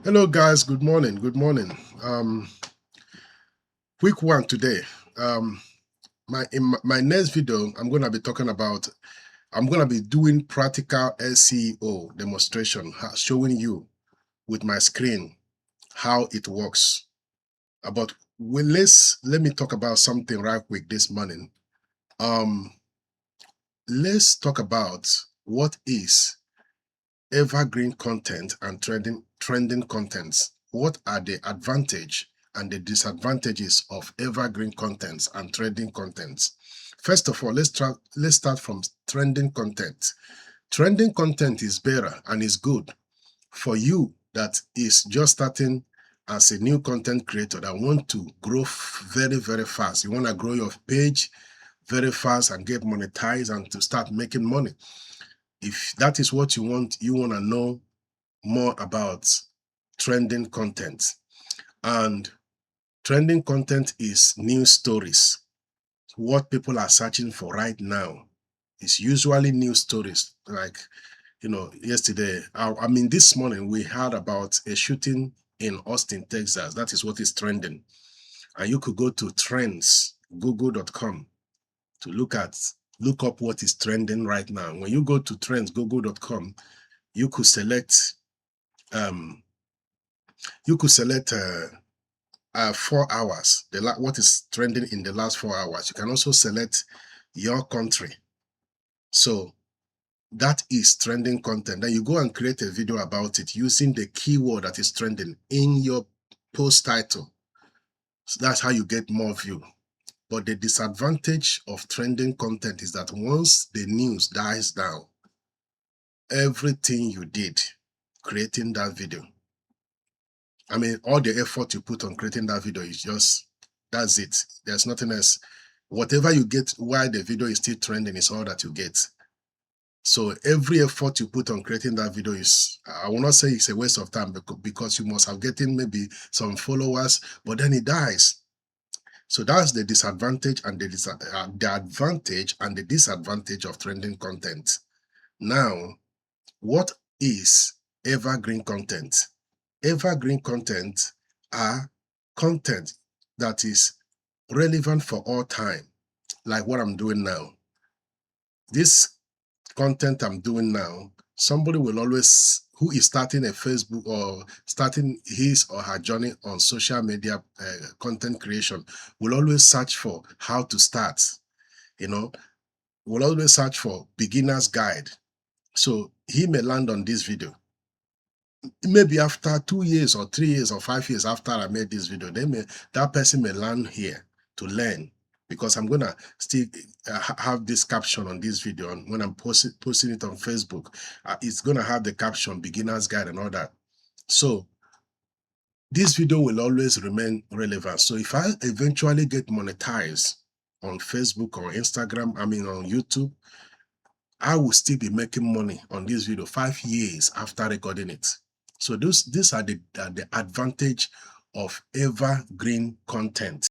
Hello guys, good morning. Good morning. Quick one today. In my next video, I'm gonna be doing practical SEO demonstration, showing you with my screen how it works. But let me talk about something right quick this morning. Um, let's talk about what is evergreen content and trending contents. What are the advantage and the disadvantages of evergreen contents and trending contents? First of all, let's start from trending content. Trending content is better and is good for you that is just starting as a new content creator that want to grow very fast. You want to grow your page very fast and get monetized and to start making money. If that is what you want to know more about trending content. And trending content is news stories. What people are searching for right now is usually news stories. Like, yesterday, this morning, we heard about a shooting in Austin, Texas. That is what is trending. And you could go to trends, google.com, to look up what is trending right now. When you go to trends, google.com, you could select um, 4 hours, what is trending in the last 4 hours. You can also select your country. So that is trending content. Then you go and create a video about it using the keyword that is trending in your post title. So that's how you get more view. But the disadvantage of trending content is that once the news dies down, everything you did creating that video, all the effort you put on creating that video is that's it. There's nothing else. Whatever you get while the video is still trending is all that you get. So every effort you put on creating that video is, I will not say it's a waste of time, because you must have gotten maybe some followers, but then it dies. So that's the disadvantage and the advantage and the disadvantage of trending content. Now, what is evergreen content? Evergreen content are content that is relevant for all time, like what I'm doing now. This content I'm doing now, somebody will always, who is starting a Facebook or starting his or her journey on social media content creation, will always search for how to start, will always search for beginner's guide. So he may land on this video. Maybe after 2 years or 3 years or 5 years after I made this video, that person may land here to learn, because I'm gonna still have this caption on this video, and when I'm posting it on Facebook, it's gonna have the caption beginner's guide and all that. So this video will always remain relevant. So if I eventually get monetized on Facebook or Instagram, on YouTube, I will still be making money on this video 5 years after recording it. So these are the advantage of evergreen content.